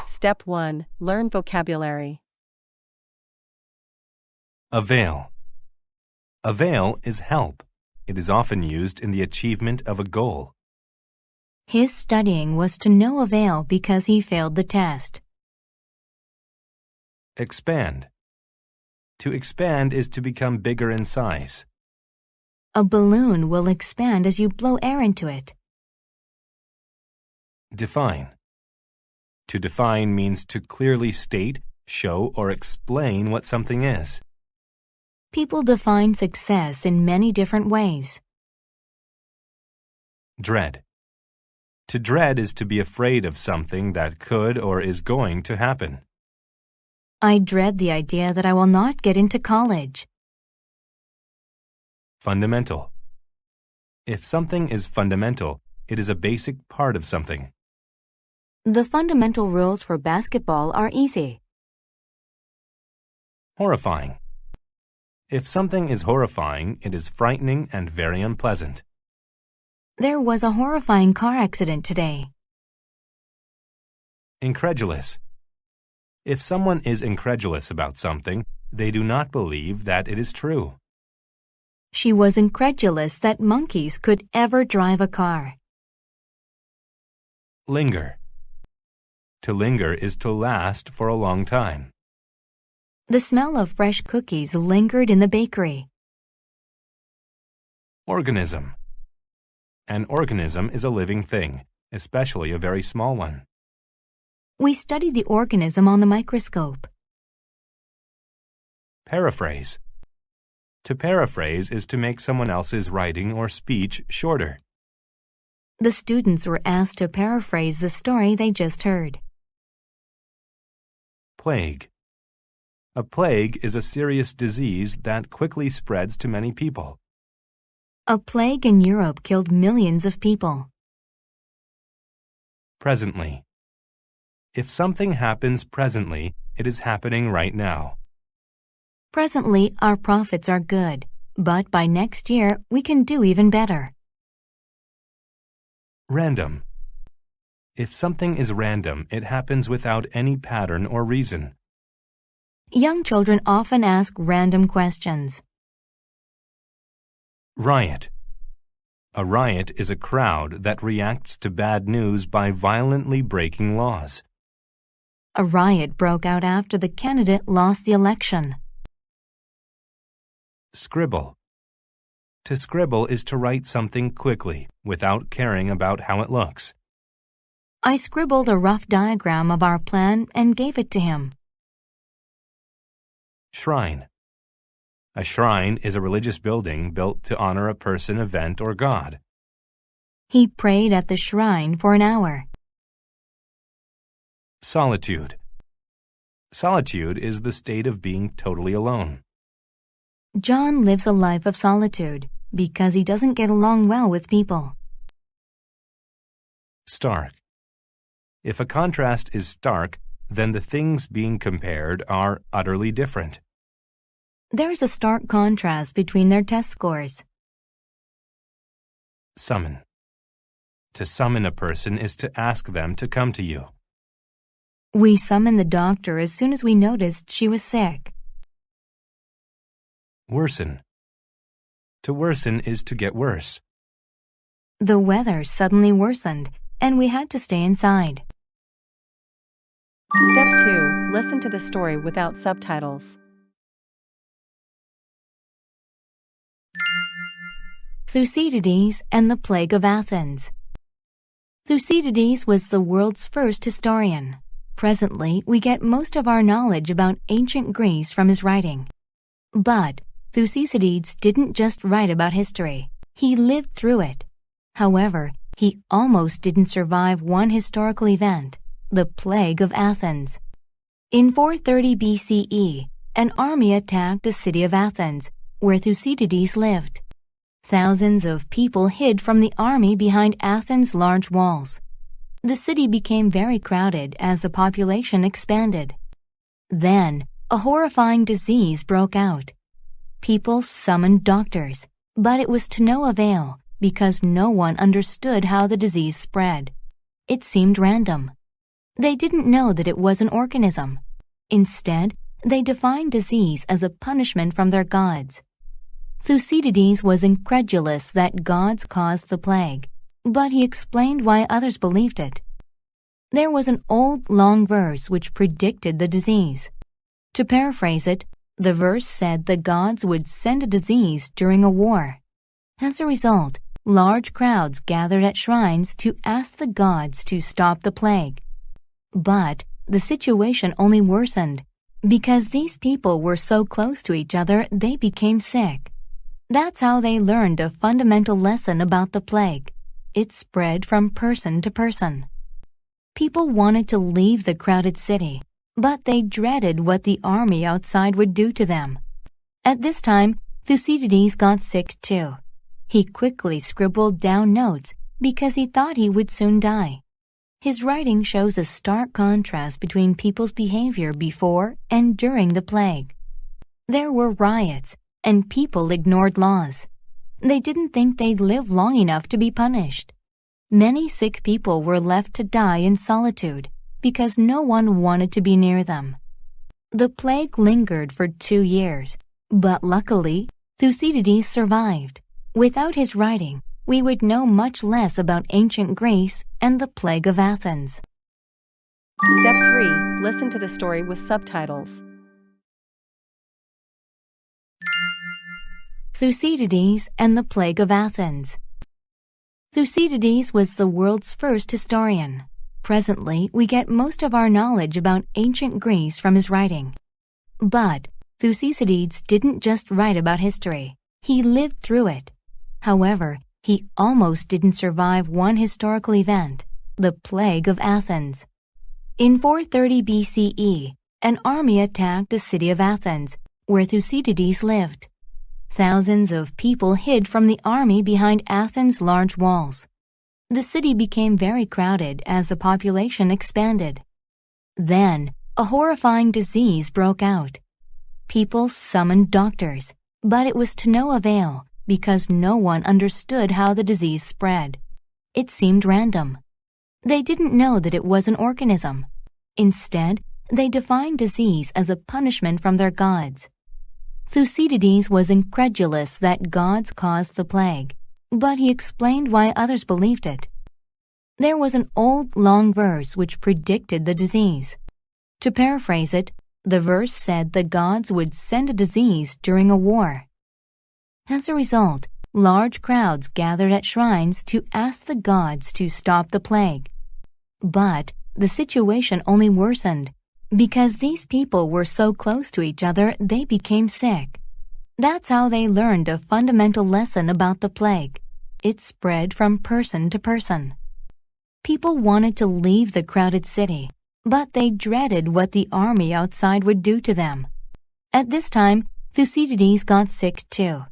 Step 1. Learn vocabulary. Avail. Avail is help. It is often used in the achievement of a goal. His studying was to no avail because he failed the test. Expand. To expand is to become bigger in size. A balloon will expand as you blow air into it. Define. To define means to clearly state, show, or explain what something is. People define success in many different ways. Dread. To dread is to be afraid of something that could or is going to happen. I dread the idea that I will not get into college. Fundamental. If something is fundamental, it is a basic part of something. The fundamental rules for basketball are easy. Horrifying. If something is horrifying, it is frightening and very unpleasant. There was a horrifying car accident today. Incredulous. If someone is incredulous about something, they do not believe that it is true. She was incredulous that monkeys could ever drive a car. Linger. To linger is to last for a long time. The smell of fresh cookies lingered in the bakery. Organism. An organism is a living thing, especially a very small one. We studied the organism on the microscope. Paraphrase. To paraphrase is to make someone else's writing or speech shorter. The students were asked to paraphrase the story they just heard. Plague. A plague is a serious disease that quickly spreads to many people. A plague in Europe killed millions of people. Presently. If something happens presently, it is happening right now. Presently, our profits are good, but by next year, we can do even better. Random. If something is random, it happens without any pattern or reason. Young children often ask random questions. Riot. A riot is a crowd that reacts to bad news by violently breaking laws. A riot broke out after the candidate lost the election. Scribble. To scribble is to write something quickly, without caring about how it looks. I scribbled a rough diagram of our plan and gave it to him. Shrine. A shrine is a religious building built to honor a person, event, or god. He prayed at the shrine for an hour. Solitude. Solitude is the state of being totally alone. John lives a life of solitude because he doesn't get along well with people. Stark. If a contrast is stark, then the things being compared are utterly different. There is a stark contrast between their test scores. Summon. To summon a person is to ask them to come to you. We summoned the doctor as soon as we noticed she was sick. Worsen. To worsen is to get worse. The weather suddenly worsened, and we had to stay inside. Step 2. Listen to the story without subtitles. Thucydides and the Plague of Athens. Thucydides was the world's first historian. Presently, we get most of our knowledge about ancient Greece from his writing. But Thucydides didn't just write about history. He lived through it. However, he almost didn't survive one historical event, the Plague of Athens. In 430 BCE, an army attacked the city of Athens, where Thucydides lived. Thousands of people hid from the army behind Athens' large walls. The city became very crowded as the population expanded. Then, a horrifying disease broke out. People summoned doctors, but it was to no avail because no one understood how the disease spread. It seemed random. They didn't know that it was an organism. Instead, they defined disease as a punishment from their gods. Thucydides was incredulous that gods caused the plague, but he explained why others believed it. There was an old, long verse which predicted the disease. To paraphrase it, the verse said the gods would send a disease during a war. As a result, large crowds gathered at shrines to ask the gods to stop the plague. But the situation only worsened. Because these people were so close to each other, they became sick. That's how they learned a fundamental lesson about the plague. It spread from person to person. People wanted to leave the crowded city, but they dreaded what the army outside would do to them. At this time, Thucydides got sick too. He quickly scribbled down notes because he thought he would soon die. His writing shows a stark contrast between people's behavior before and during the plague. There were riots, and people ignored laws. They didn't think they'd live long enough to be punished. Many sick people were left to die in solitude because no one wanted to be near them. The plague lingered for 2 years, but luckily, Thucydides survived. Without his writing, we would know much less about ancient Greece and the Plague of Athens. Step 3. Listen to the story with subtitles. Thucydides and the Plague of Athens. Thucydides was the world's first historian. Presently, we get most of our knowledge about ancient Greece from his writing. But Thucydides didn't just write about history. He lived through it. However, he almost didn't survive one historical event, the Plague of Athens. In 430 BCE, an army attacked the city of Athens, where Thucydides lived. Thousands of people hid from the army behind Athens' large walls. The city became very crowded as the population expanded. Then, a horrifying disease broke out. People summoned doctors, but it was to no avail because no one understood how the disease spread. It seemed random. They didn't know that it was an organism. Instead, they defined disease as a punishment from their gods. Thucydides was incredulous that gods caused the plague, but he explained why others believed it. There was an old, long verse which predicted the disease. To paraphrase it, the verse said the gods would send a disease during a war. As a result, large crowds gathered at shrines to ask the gods to stop the plague. But the situation only worsened. Because these people were so close to each other, they became sick. That's how they learned a fundamental lesson about the plague. It spread from person to person. People wanted to leave the crowded city, but they dreaded what the army outside would do to them. At this time, Thucydides got sick too.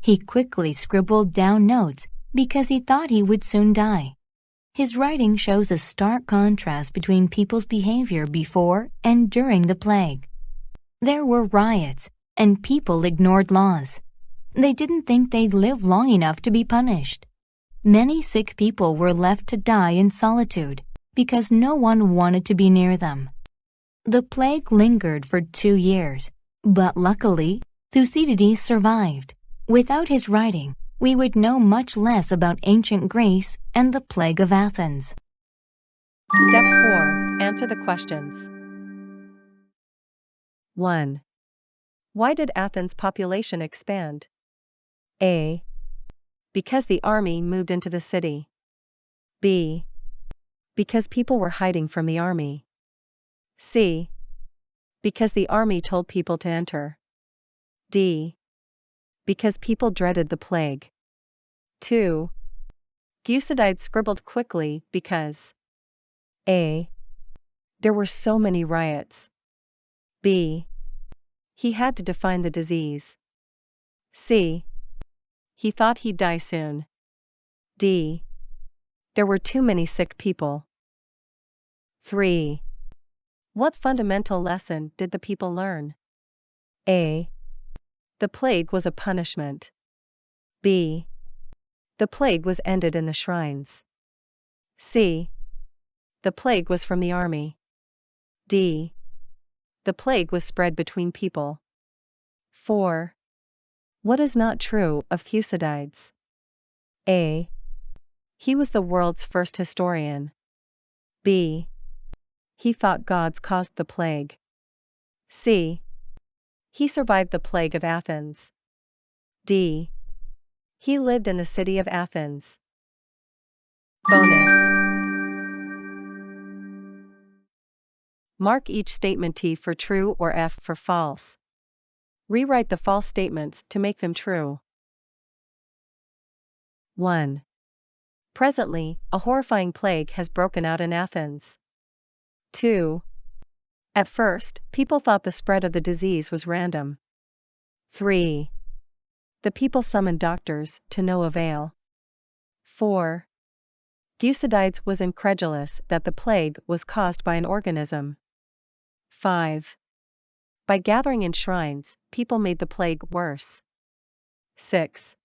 He quickly scribbled down notes because he thought he would soon die. His writing shows a stark contrast between people's behavior before and during the plague. There were riots, and people ignored laws. They didn't think they'd live long enough to be punished. Many sick people were left to die in solitude because no one wanted to be near them. The plague lingered for 2 years, but luckily, Thucydides survived. Without his writing, we would know much less about ancient Greece and the Plague of Athens. Step 4. Answer the questions. 1. Why did Athens' population expand? A. Because the army moved into the city. B. Because people were hiding from the army. C. Because the army told people to enter. D. Because people dreaded the plague. 2. Thucydides scribbled quickly because A. There were so many riots. B. He had to define the disease. C. He thought he'd die soon. D. There were too many sick people. 3. What fundamental lesson did the people learn? A. The plague was a punishment. B. The plague was ended in the shrines. C. The plague was from the army. D. The plague was spread between people. 4. What is not true of Thucydides? A. He was the world's first historian. B. He thought gods caused the plague. C. He survived the Plague of Athens. D. He lived in the city of Athens. Bonus. Mark each statement T for true or F for false. Rewrite the false statements to make them true. 1. Presently, a horrifying plague has broken out in Athens. 2. At first, people thought the spread of the disease was random. 3. The people summoned doctors, to no avail. 4. Thucydides was incredulous that the plague was caused by an organism. 5. By gathering in shrines, people made the plague worse. 6.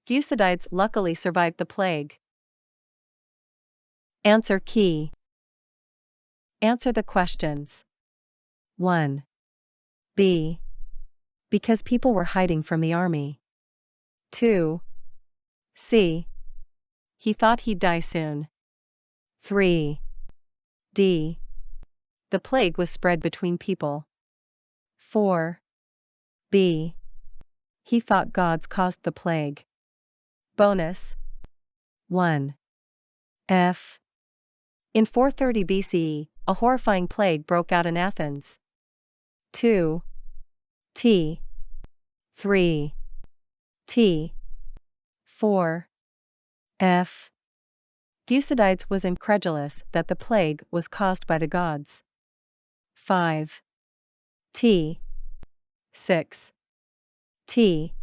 Thucydides luckily survived the plague. Answer key. Answer the questions. 1. B. Because people were hiding from the army. 2. C. He thought he'd die soon. 3. D. The plague was spread between people. 4. B. He thought gods caused the plague. Bonus. 1. F. In 430 BCE, a horrifying plague broke out in Athens. 2. T. 3. T. 4. F. Thucydides was incredulous that the plague was caused by the gods. 5. T. 6. T.